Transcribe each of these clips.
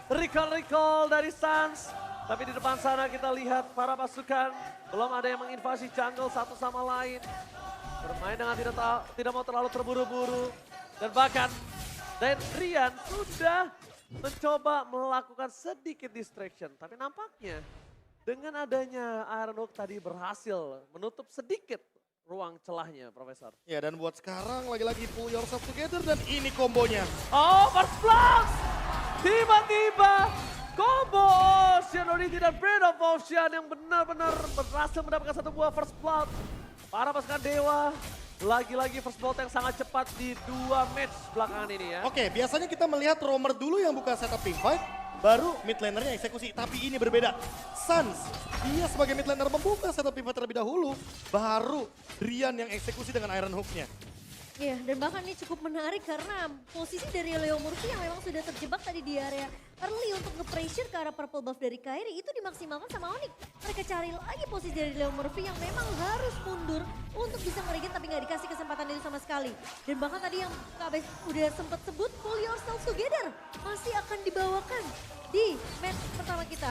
recall dari Suns. Tapi di depan sana kita lihat para pasukan belum ada yang menginvasi jungle satu sama lain. Bermain dengan tidak mau terlalu terburu-buru. Dan bahkan Rian sudah mencoba melakukan sedikit distraction. Tapi nampaknya dengan adanya Ironhook tadi berhasil menutup sedikit ruang celahnya, Profesor. Ya, dan buat sekarang lagi-lagi pull yourself together dan ini kombonya. Oh, first blast! Tiba-tiba combo Oceanity dan Brain of Ocean yang benar-benar berhasil mendapatkan satu buah first blood. Para pasukan Dewa, lagi-lagi first blood yang sangat cepat di 2 match belakangan ini ya. Oke, biasanya kita melihat Roamer dulu yang buka setup teamfight, baru mid lanernya eksekusi. Tapi ini berbeda. Suns, dia sebagai mid laner membuka setup teamfight terlebih dahulu, baru Rian yang eksekusi dengan Iron Hook-nya. Iya, dan bahkan ini cukup menarik karena posisi dari Leo Murphy yang memang sudah terjebak tadi di area early untuk nge-pressure ke arah purple buff dari Kairi itu dimaksimalkan sama Onyx. Mereka cari lagi posisi dari Leo Murphy yang memang harus mundur untuk bisa nge tapi nggak dikasih kesempatan itu sama sekali. Dan bahkan tadi yang KB udah sempat sebut pull yourself together masih akan dibawakan di match pertama kita.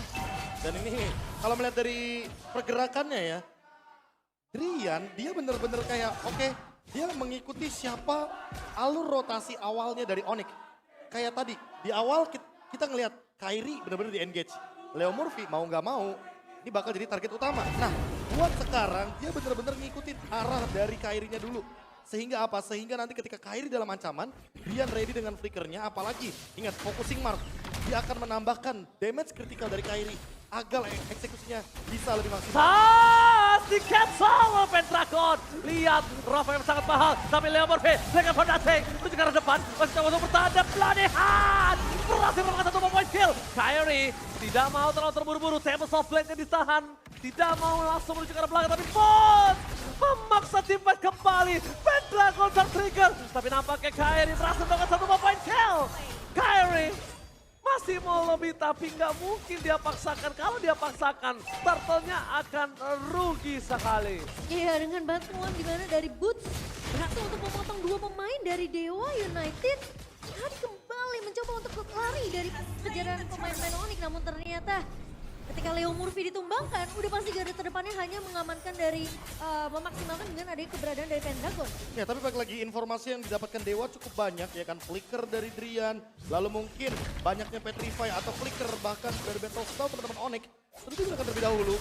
Dan ini kalau melihat dari pergerakannya ya, Rian dia bener-bener kayak oke, dia mengikuti siapa alur rotasi awalnya dari Onyx. Kayak tadi, di awal kita ngelihat Kairi benar-benar di engage. Leo Murphy mau nggak mau, ini bakal jadi target utama. Nah, buat sekarang dia benar-benar ngikutin arah dari Kairinya dulu. Sehingga apa? Sehingga nanti ketika Kairi dalam ancaman, Rian ready dengan flickernya. Apalagi, ingat focusing mark, dia akan menambahkan damage kritikal dari Kairi. Agar eksekusinya bisa lebih maksimal. Di cancel Pentagon. Lihat Rafa yang sangat mahal. Tapi Leo Murphy dengan Fondasing. Menuju ke arah depan. Masih coba untuk bertahan dan pelanihan. Berhasil melakukan satu point kill. Kyrie tidak mau terlalu terburu-buru. Table soft blade-nya ditahan. Tidak mau langsung menuju ke arah belakang. Tapi Bot memaksa teamfight kembali. Pentagon tertrigger. Tapi nampaknya Kyrie berhasil melakukan satu point kill. Kyrie masih mau lebih tapi nggak mungkin dia paksakan. Kalau dia paksakan, turtle-nya akan rugi sekali. Iya, dengan bantuan di mana dari Boots berhasil untuk memotong 2 pemain dari Dewa United. Tadi kembali mencoba untuk lari dari kejaran pemain-pemain Onyx, namun ternyata ketika Leo Murphy ditumbangkan, udah pasti garda terdepannya hanya mengamankan dari memaksimalkan dengan adanya keberadaan dari Pendragon. Ya, tapi balik lagi informasi yang didapatkan Dewa cukup banyak ya kan. Flicker dari Drian, lalu mungkin banyaknya Petrify atau Flicker bahkan dari Battlestar teman-teman Onyx. Tentu juga akan terlebih dahulu.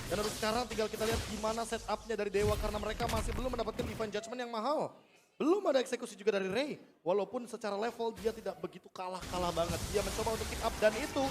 Dan harus sekarang tinggal kita lihat gimana setupnya dari Dewa karena mereka masih belum mendapatkan Divine Judgment yang mahal. Belum ada eksekusi juga dari Ray. Walaupun secara level dia tidak begitu kalah-kalah banget. Dia mencoba untuk keep up dan itu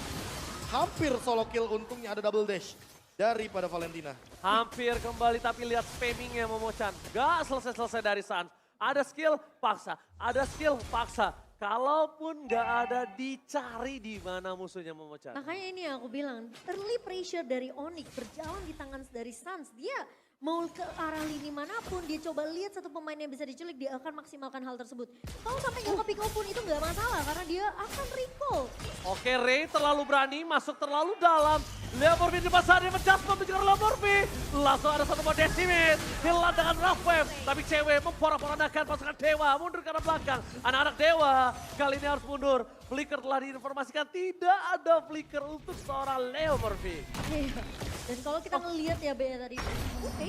hampir solo kill, untungnya ada double dash daripada Valentina. Hampir kembali tapi lihat spammingnya Momochan. Gak selesai-selesai dari Suns. Ada skill, paksa. Ada skill, paksa. Kalaupun gak ada, dicari di mana musuhnya Momochan. Makanya ini yang aku bilang, early pressure dari Onyx berjalan di tangan dari Suns. Dia mau ke arah lini manapun, dia coba lihat satu pemain yang bisa diculik, dia akan maksimalkan hal tersebut. Kalau sampai nggak ke-pick pun itu nggak masalah, karena dia akan recall. Oke, Ray terlalu berani, masuk terlalu dalam. Leo Murphy di pasar, dia menjatuhkan mengejar Leo Murphy. Langsung ada satu mode decimate, hilang dengan rough wave. Tapi cewek memporak-porandakan pasukan Dewa, mundur ke arah belakang. Anak-anak Dewa kali ini harus mundur. Flicker telah diinformasikan, tidak ada flicker untuk seorang Leo Murphy. Iya. Dan kalau kita ngelihat ya Bea tadi, oke,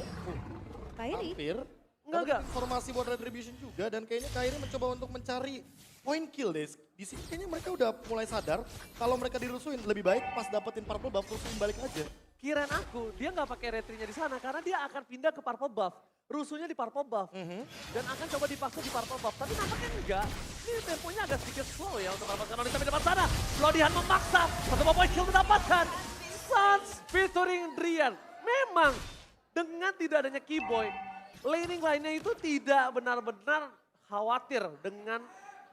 Kairi. Hampir. Enggak. Informasi buat Retribution juga dan kayaknya Kairi mencoba untuk mencari point kill deh. Di sini kayaknya mereka udah mulai sadar kalau mereka dirusuhin lebih baik pas dapetin purple buff rusuhin balik aja. Kirain aku, dia nggak pakai retrinya di sana karena dia akan pindah ke purple buff. Rusuhnya di purple buff. Dan akan coba dipaksa di purple buff. Tapi nampaknya enggak. Ini temponya agak sedikit slow ya untuk mendapatkan Onyx sampai depan sana. Lodihan memaksa. Satu point kill didapatkan. Suns featuring Drian. Memang dengan tidak adanya Keyboy, laning lainnya itu tidak benar-benar khawatir dengan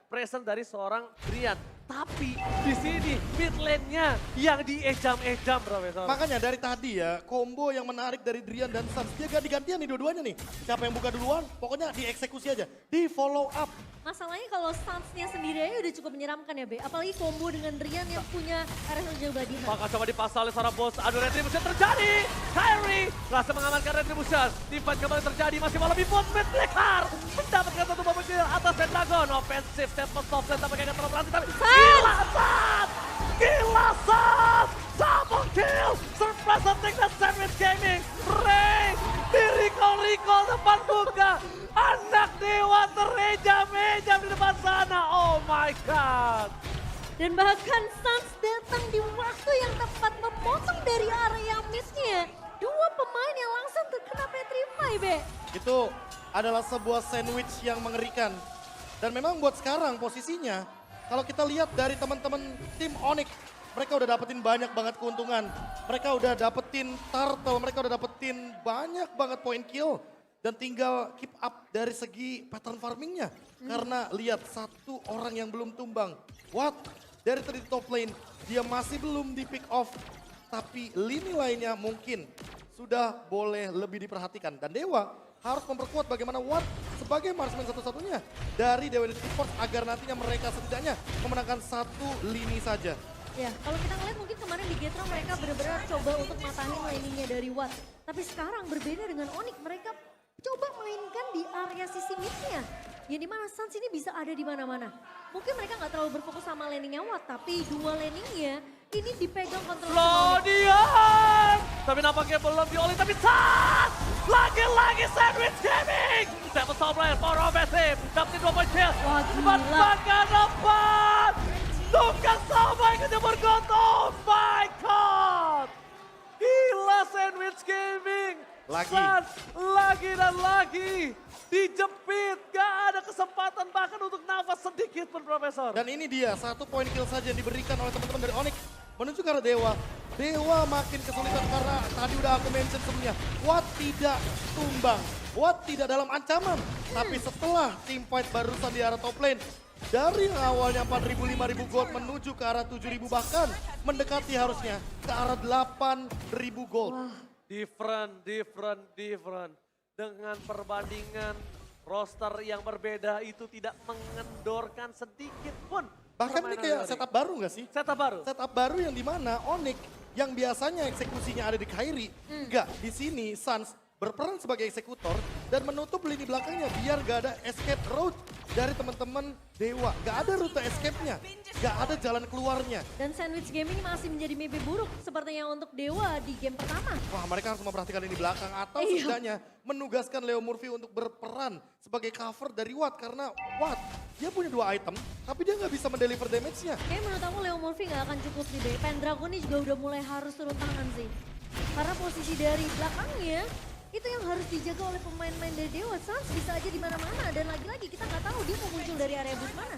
presence dari seorang Drian. Tapi di sini mid lane-nya yang diejam-ejam, Profesor. Makanya dari tadi ya, combo yang menarik dari Drian dan Suns, dia ganti-gantian nih dua-duanya nih. Siapa yang buka duluan, pokoknya dieksekusi aja, di follow up. Masalahnya kalau Suns-nya sendiri aja udah cukup menyeramkan ya Be. Apalagi combo dengan Drian yang punya RS jauh badihan. Maka coba dipaksa oleh seorang bos, adu retribution terjadi. Kyrie berhasil mengamankan retribution. Timpan kembali terjadi, masih mau lebih bot mid flicker. Mendapatkan satu bomb kill atas Pendragon. Offensive step soft lane tampaknya akan terlalu berhenti. Tapi gila Suns! Gila setting dan Sandwich Gaming. Ray di recall depan buka. Anak dewa tereja-meja di depan sana. Oh my god. Dan bahkan Suns datang di waktu yang tepat memotong dari area mid-nya. Dua pemain yang langsung terkena Petrify, Be. Itu adalah sebuah sandwich yang mengerikan. Dan memang buat sekarang posisinya, kalau kita lihat dari teman-teman tim Onyx, mereka udah dapetin banyak banget keuntungan. Mereka udah dapetin turtle, mereka udah dapetin banyak banget point kill. Dan tinggal keep up dari segi pattern farmingnya. Karena lihat satu orang yang belum tumbang. What? Dari tadi top lane, dia masih belum di pick off. Tapi lini lainnya mungkin sudah boleh lebih diperhatikan. Dan Dewa harus memperkuat bagaimana Watt sebagai marksman satu-satunya dari Dewa Esports agar nantinya mereka setidaknya memenangkan satu lini saja. Ya, kalau kita ngeliat mungkin kemarin di Getro mereka benar-benar coba untuk matahin lainnya dari Watt. Tapi sekarang berbeda dengan Onyx, mereka coba mainkan di area sisi mid-nya. Yang dimana Suns ini bisa ada di mana-mana. Mungkin mereka nggak terlalu berfokus sama landingnya Watt, tapi dua landingnya ini dipegang kontrol sama Onyx. Flodian! Tapi nampaknya belum dioleh, tapi Suns! Lagi-lagi Sandwich Gaming! Seven Soul Player, power offensive, dapetin 2 point kill. Wah, Cepat gila. ke depan! Tukang sampai kejebur got, oh my god! Gila Sandwich Gaming! Lagi. Suns, lagi dan lagi! Dijepit, gak ada kesempatan bahkan untuk nafas sedikit pun Profesor. Dan ini dia, 1 point kill saja yang diberikan oleh teman-teman dari Onyx. Menuju ke arah Dewa. Dewa makin kesulitan karena tadi udah aku mention sebelumnya. Watt tidak tumbang. Watt tidak dalam ancaman. Tapi setelah team fight barusan di arah top lane. Dari yang awalnya 4.000, 5.000 gold menuju ke arah 7.000 bahkan. Mendekati harusnya ke arah 8.000 gold. Different. Dengan perbandingan roster yang berbeda itu tidak mengendorkan sedikit pun. Bahkan ini permainan kayak dari- setup baru gak sih? Setup baru. Setup baru yang dimana Onyx yang biasanya eksekusinya ada di Kairi. Enggak, di sini Suns berperan sebagai eksekutor dan menutup lini belakangnya biar gak ada escape route dari teman-teman Dewa. Gak ada rute escape-nya, gak ada jalan keluarnya. Dan Sandwich Gaming masih menjadi mimpi buruk sepertinya untuk Dewa di game pertama. Wah, mereka harus memperhatikan lini belakang atau Iya. setidaknya menugaskan Leo Murphy untuk berperan sebagai cover dari Watt. Karena Watt, dia punya 2 item, tapi dia nggak bisa mendeliver damage-nya. Kayaknya menurut aku Leo Murphy gak akan cukup nih, Be. Pendragon ini juga udah mulai harus turun tangan sih. Karena posisi dari belakangnya itu yang harus dijaga oleh pemain-pemain dari Dewa. Suns bisa aja di mana-mana dan lagi-lagi kita nggak tahu dia mau muncul dari area bus mana.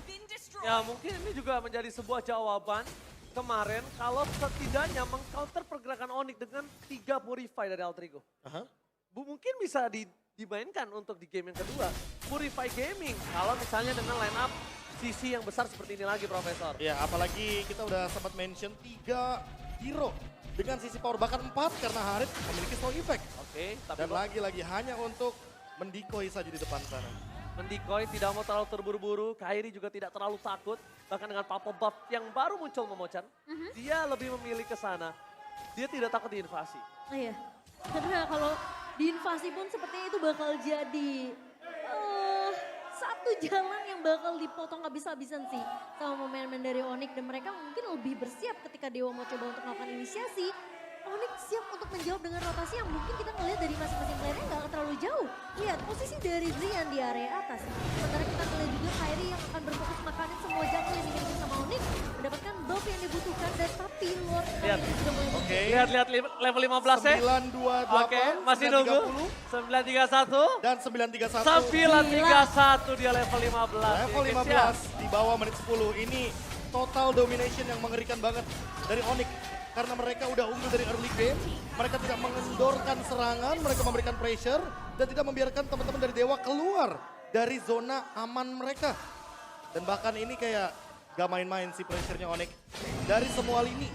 Ya mungkin ini juga menjadi sebuah jawaban kemarin kalau setidaknya mengcounter pergerakan Onyx dengan 3 Purify dari Altrigo. Aha. Mungkin bisa dimainkan untuk di game yang kedua. Purify Gaming kalau misalnya dengan line up sisi yang besar seperti ini lagi Profesor. Ya, apalagi kita udah sempat mention 3 hero dengan sisi power bahkan 4 karena Harit memiliki slow effect. Oke, tapi Dan lagi-lagi hanya untuk mendikoi saja di depan sana. Mendikoy tidak mau terlalu terburu-buru, Kairi juga tidak terlalu takut. Bahkan dengan Purple Buff yang baru muncul Momochan, dia lebih memilih ke sana. Dia tidak takut diinvasi. Oh iya, karena kalau diinvasi pun sepertinya itu bakal jadi satu jalan yang bakal dipotong habis-habisan sih sama pemain-pemain dari Onyx. Dan mereka mungkin lebih bersiap ketika Dewa mau coba untuk melakukan inisiasi. Onyx siap untuk menjawab dengan rotasi yang mungkin kita ngelihat dari masing-masing playernya nggak terlalu jauh. Lihat posisi dari Drian di area atas. Sementara kita ngelihat juga Kairi yang akan berfokus makanin semua jungle yang dimiliki sama Onyx. Mendapatkan buff yang dibutuhkan dan tapi Lord Lihat. Kairi juga mulai Oke. Lihat level 15 ya. 928, Oke, masih nunggu. 930, 931. dan 931. 931 dia level 15. Level Oke, 15 siap. di bawah menit 10. Ini total domination yang mengerikan banget dari Onyx. Karena mereka udah unggul dari early game, mereka tidak mengendorkan serangan, mereka memberikan pressure dan tidak membiarkan teman-teman dari Dewa keluar dari zona aman mereka. Dan bahkan ini kayak gak main-main sih pressure-nya Onyx. Dari semua lini,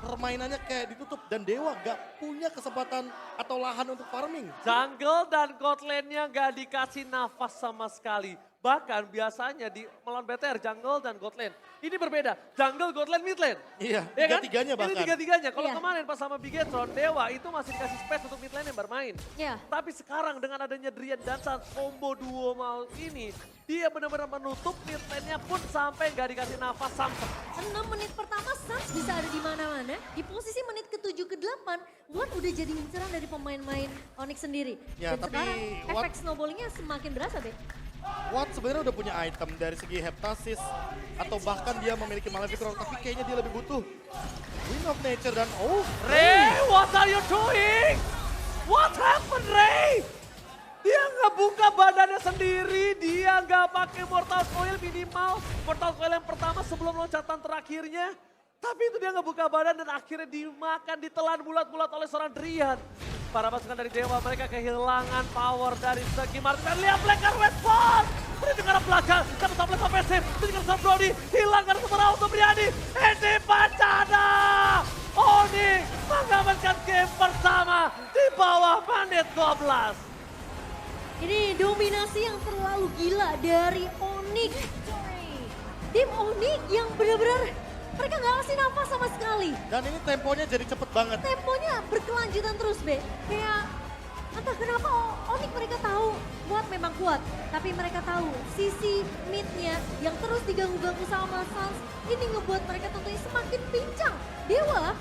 permainannya kayak ditutup dan Dewa gak punya kesempatan atau lahan untuk farming. Jungle dan god lane-nya gak dikasih nafas sama sekali. Bahkan biasanya di melawan BTR, jungle dan god lane. Ini berbeda, jungle, god lane, mid lane. Iya, Ya kan? tiga-tiganya bahkan. Ini tiga-tiganya. Kalau Iya. kemarin pas sama Bigetron, Dewa itu masih dikasih space untuk mid lane yang bermain. Ya. Tapi sekarang dengan adanya Drian dan saat combo duo mau ini, dia benar-benar menutup mid lane-nya pun sampai gak dikasih nafas sampai. 6 menit pertama Suns bisa ada di mana-mana. Di posisi menit ke-7 ke-8 depan, Watt udah jadi inceran dari pemain-main Onyx sendiri. Ya, Dan tapi sekarang Watt- efek snowballingnya semakin berasa, Be. Watt sebenarnya udah punya item dari segi Heptasis atau bahkan dia memiliki Maleficent, tapi kayaknya dia lebih butuh Wind of Nature dan Ray, what are you doing? What happened, Ray? Dia ngebuka badannya sendiri, dia nggak pakai Mortal Coil minimal. Mortal Coil yang pertama sebelum loncatan terakhirnya. Tapi itu dia ngebuka badan dan akhirnya dimakan, ditelan bulat-bulat oleh seorang Drian. Para pasukan dari Dewa mereka kehilangan power dari segi Martin. Dan lihat Blacker Westfall! Ini juga arah belakang, dapat sampai offensive. Itu juga sama Brody, hilang karena semua untuk Briani. Ini Pancana! Oni mengamankan game pertama di bawah menit 12. Ini dominasi yang terlalu gila dari Onyx. Tim Onyx yang benar-benar mereka nggak kasih nafas sama sekali. Dan ini temponya jadi cepet banget. Temponya berkelanjutan terus, Be. Kayak entah kenapa Onyx mereka tahu Watt memang kuat. Tapi mereka tahu sisi mid-nya yang terus diganggu-ganggu sama Suns ini ngebuat mereka tentunya semakin pincang. Dewa